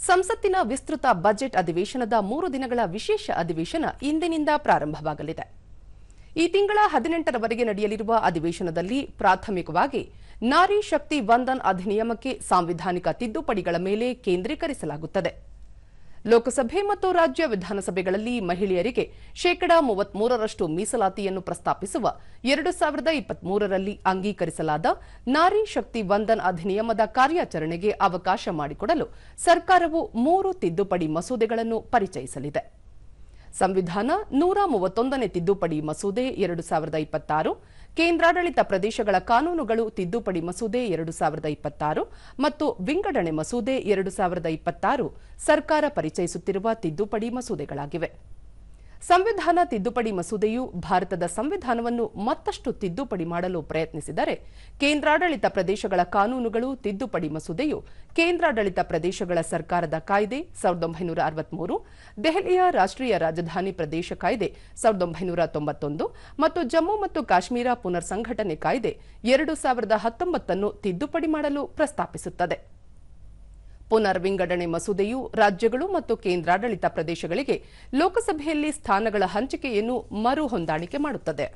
ಸಂಸತ್ತಿನ ವಿಸ್ತೃತ ಬಜೆಟ್ ಅಧಿವೇಶನದ 3 ದಿನಗಳ ವಿಶೇಷ ಅಧಿವೇಶನ ಇಂದಿನಿಂದ ಪ್ರಾರಂಭವಾಗಲಿದೆ. ಈ ತಿಂಗಳ 18ರವರೆಗೆ ನಡೆಯಲಿರುವ ಅಧಿವೇಶನದಲ್ಲಿ ಪ್ರಾಥಮಿಕವಾಗಿ ನಾರಿ ಶಕ್ತಿ ವಂದನ್ ಅಧಿನಿಯಮಕ್ಕೆ ಸಾಂವಿಧಾನಿಕ ತಿದ್ದುಪಡಿಗಳ ಮೇಲೆ ಕೇಂದ್ರೀಕರಿಸಲಾಗುತ್ತದೆ. ಲೋಕಸಭೆ ಮತ್ತು ರಾಜ್ಯ ವಿಧಾನಸಭೆಗಳಲ್ಲಿ ಮಹಿಳೆಯರಿಗೆ 33% ಮೀಸಲಾತಿಯನ್ನು ಪ್ರಸ್ತಾಪಿಸುವ 2023ರಲ್ಲಿ ಅಂಗೀಕರಿಸಲಾದ ನಾರಿ ಶಕ್ತಿ ವಂದನ್ ಅಧಿನಿಯಮದ ಕಾರ್ಯಾಚರಣೆಗೆ ಅವಕಾಶ ಮಾಡಿಕೊಡಲು ಸರ್ಕಾರವು 3 ತಿದ್ದುಪಡಿ ಮಸೂದೆಗಳನ್ನು ಪರಿಚಯಿಸಲಿದೆ. ಸಂವಿಧಾನ 131ನೇ ತಿದ್ದುಪಡಿ ಮಸೂದೆ 2026, ಕೇಂದ್ರಾಡಳಿತ ಪ್ರದೇಶಗಳ ಕಾನೂನುಗಳು ತಿದ್ದುಪಡಿ ಮಸೂದೆ 2026 ಮತ್ತು ವಿಂಗಡಣೆ ಮಸೂದೆ 2026 ಸರ್ಕಾರ ಪರಿಚಯಿಸುತ್ತಿರುವ ತಿದ್ದುಪಡಿ ಮಸೂದೆಗಳಾಗಿವೆ. ಸಂವಿಧಾನ ತಿದ್ದುಪಡಿ ಮಸೂದೆಯು ಭಾರತದ ಸಂವಿಧಾನವನ್ನು ಮತ್ತಷ್ಟು ತಿದ್ದುಪಡಿ ಮಾಡಲು ಪ್ರಯತ್ನಿಸಿದರೆ, ಕೇಂದ್ರಾಡಳಿತ ಪ್ರದೇಶಗಳ ಕಾನೂನುಗಳು ತಿದ್ದುಪಡಿ ಮಸೂದೆಯು ಕೇಂದ್ರಾಡಳಿತ ಪ್ರದೇಶಗಳ ಸರ್ಕಾರದ ಕಾಯ್ದೆ 1963, ದೆಹಲಿಯ ರಾಷ್ಟ್ರೀಯ ರಾಜಧಾನಿ ಪ್ರದೇಶ ಕಾಯ್ದೆ 1991 ಮತ್ತು ಜಮ್ಮು ಮತ್ತು ಕಾಶ್ಮೀರ ಪುನರ್ ಸಂಘಟನೆ ಕಾಯ್ದೆ 2019 ತಿದ್ದುಪಡಿ ಮಾಡಲು ಪ್ರಸ್ತಾಪಿಸುತ್ತದೆ. ಪುನರ್ ವಿಂಗಡಣೆ ಮಸೂದೆಯು ರಾಜ್ಯಗಳು ಮತ್ತು ಕೇಂದ್ರಾಡಳಿತ ಪ್ರದೇಶಗಳಿಗೆ ಲೋಕಸಭೆಯಲ್ಲಿ ಸ್ಥಾನಗಳ ಹಂಚಿಕೆಯನ್ನು ಮರು ಹೊಂದಾಣಿಕೆ ಮಾಡುತ್ತದೆ.